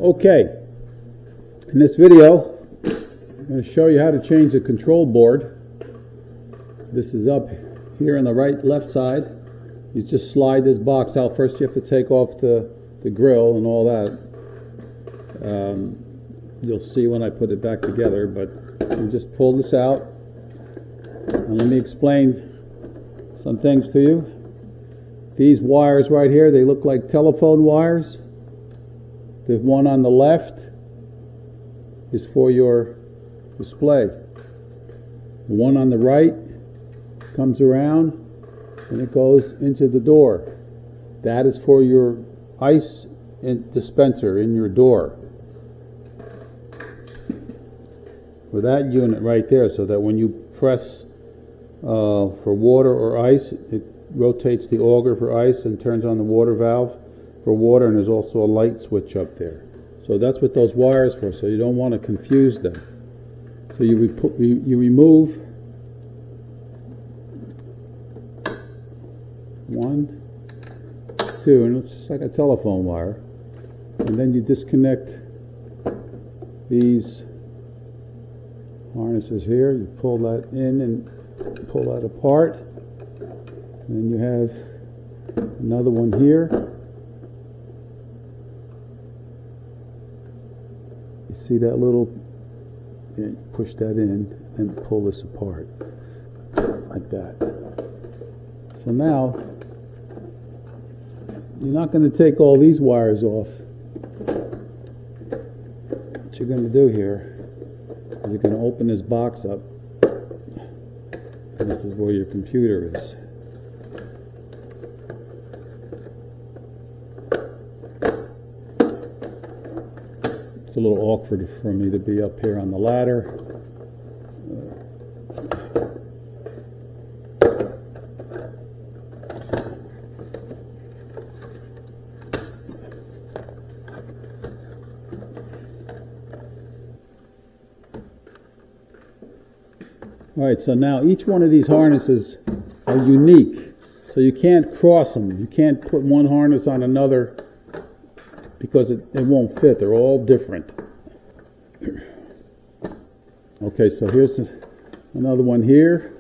Okay, in this video I'm going to show you how to change the control board. This is up here on the left side. You just slide this box out. First you have to take off the grill and all that. You'll see when I put it back together, but you just pull this out. And let me explain some things to you. These wires right here, they look like telephone wires. The one on the left is for your display. The one on the right comes around and it goes into the door. That is for your ice dispenser in your door. For that unit right there, so that when you press for water or ice, it rotates the auger for ice and turns on the water valve for water, and there's also a light switch up there. So that's what those wires are for, so you don't want to confuse them. So you remove one, two, and it's just like a telephone wire, and then you disconnect these harnesses here. You pull that in and pull that apart, and then you have another one here. You see that little, you push that in and pull this apart like that. So now you're not going to take all these wires off. What you're going to do here, you're going to open this box up, and this is where your computer is. It's a little awkward for me to be up here on the ladder. Alright, so now each one of these harnesses are unique, so you can't cross them. You can't put one harness on another because it won't fit. They're all different. Okay, so here's another one here.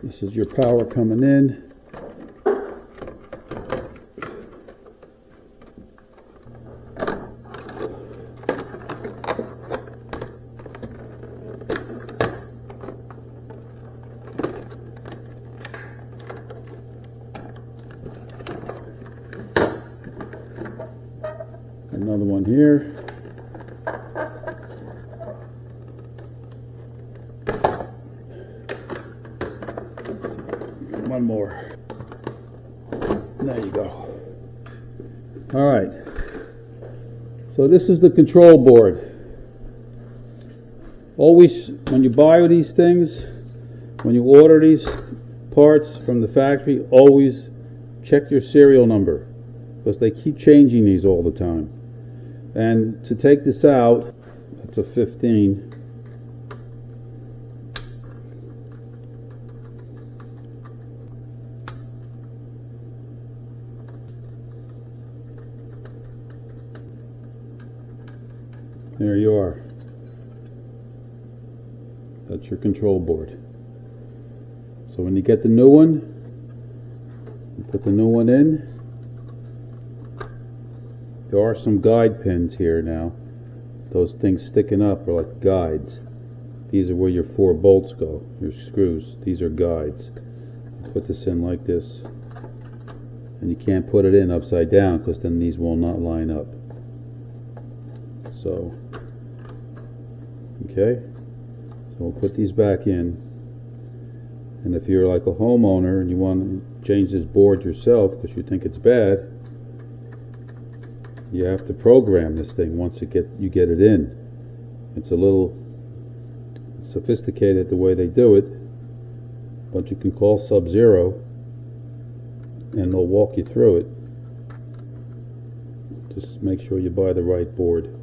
This is your power coming in. Another one here. One more. There you go. All right. So this is the control board. Always, when you buy these things, when you order these parts from the factory, always check your serial number, because they keep changing these all the time. And to take this out, that's a 15. There you are. That's your control board. So when you get the new one, you put the new one in. There are some guide pins here now. Those things sticking up are like guides. These are where your 4 bolts go, your screws. These are guides. Put this in like this. And you can't put it in upside down, because then these will not line up. So, okay. So we'll put these back in. And if you're like a homeowner and you want to change this board yourself because you think it's bad, you have to program this thing once you get it in. It's a little sophisticated the way they do it, but you can call Sub-Zero and they'll walk you through it. Just make sure you buy the right board.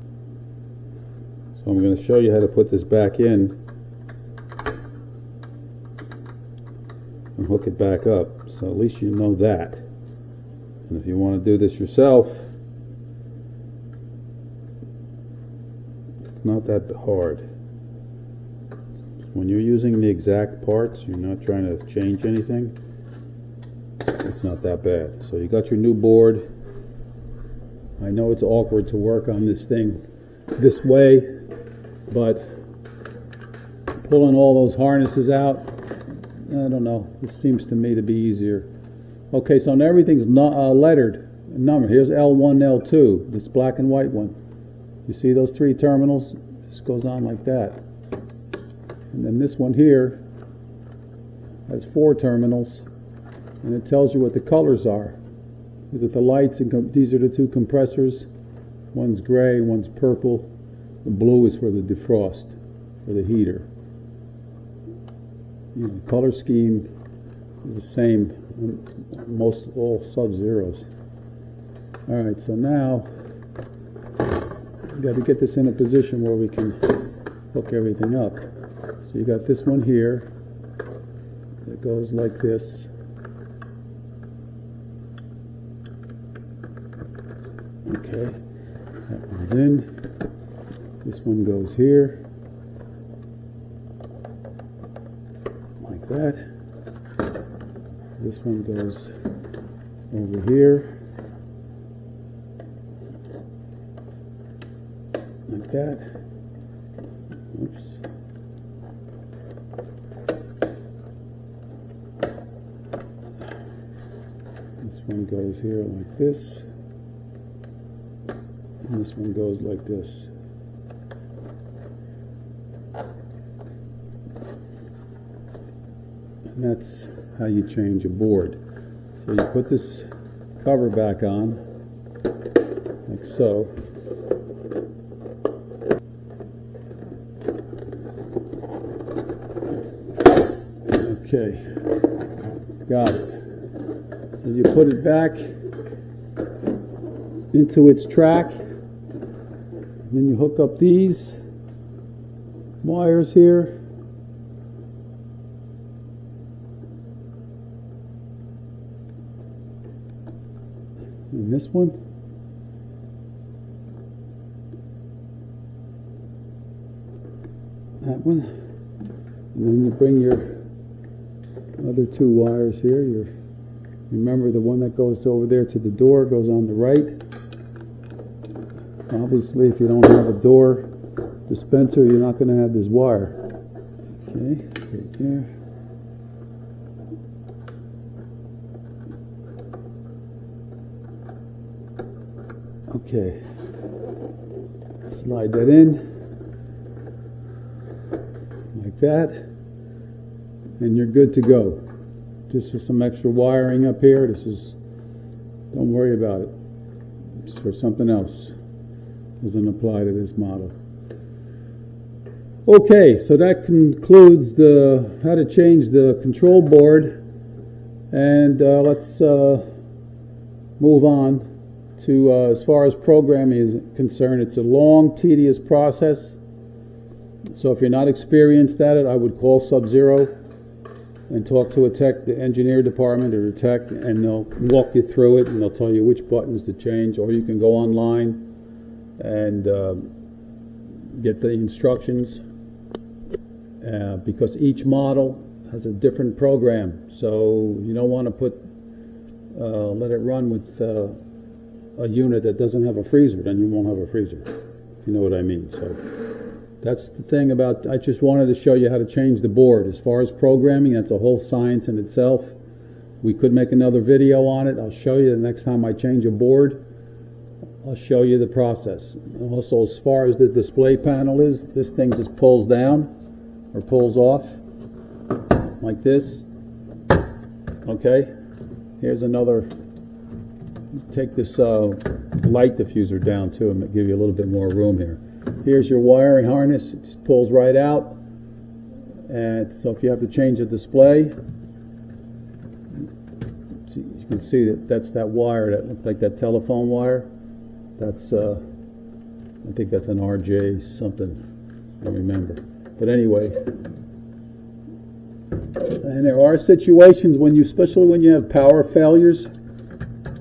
So I'm going to show you how to put this back in and hook it back up, so at least you know that. And if you want to do this yourself, It's not that hard. When you're using the exact parts, you're not trying to change anything, it's not that bad. So you got your new board. I know it's awkward to work on this thing this way, but pulling all those harnesses out, I don't know, this seems to me to be easier. Okay, so now everything's lettered, numbered. Here's L1, L2, this black and white one. You see those three terminals? This goes on like that. And then this one here has 4 terminals, and it tells you what the colors are. These are the lights, and these are the 2 compressors. One's gray, one's purple. The blue is for the defrost, for the heater. You know, color scheme is the same on most all Sub-Zeros. All right, so now we got to get this in a position where we can hook everything up. So you got this one here that goes like this. Okay, that one's in. This one goes here, like that. This one goes over here, like that. Oops. This one goes here like this, and this one goes like this. And that's how you change a board. So you put this cover back on, like so. Okay, got it. So you put it back into its track, then you hook up these wires here. And this one. That one. And then you bring your other 2 wires here. Remember, the one that goes over there to the door goes on the right. Obviously, if you don't have a door dispenser, you're not going to have this wire. Okay, right there. Okay, slide that in like that, and you're good to go. Just for some extra wiring up here, don't worry about it. It's for something else. Doesn't apply to this model. Okay, so that concludes how to change the control board, and let's move on to as far as programming is concerned. It's a long, tedious process. So if you're not experienced at it, I would call Sub-Zero and talk to a tech, the engineer department or the tech, and they'll walk you through it, and they'll tell you which buttons to change, or you can go online and get the instructions, because each model has a different program. So you don't want to let it run with a unit that doesn't have a freezer. Then you won't have a freezer, if you know what I mean. So that's the thing about, I just wanted to show you how to change the board. As far as programming, that's a whole science in itself. We could make another video on it. I'll show you the next time I change a board. I'll show you the process. Also, as far as the display panel is, this thing just pulls down or pulls off like this. Okay, here's another. Take this light diffuser down too and give you a little bit more room here. Here's your wiring harness. It just pulls right out. And so if you have to change the display, you can see that's that wire that looks like that telephone wire. That's I think that's an RJ something, I don't remember. But anyway, and there are situations when especially when you have power failures.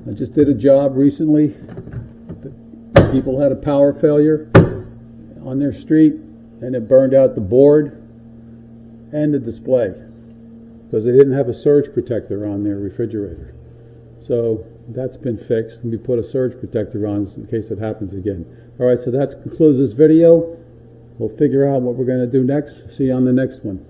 I just did a job recently. People had a power failure on their street, and it burned out the board and the display because they didn't have a surge protector on their refrigerator. So that's been fixed, and we put a surge protector on in case it happens again. Alright, so that concludes this video. We'll figure out what we're going to do next. See you on the next one.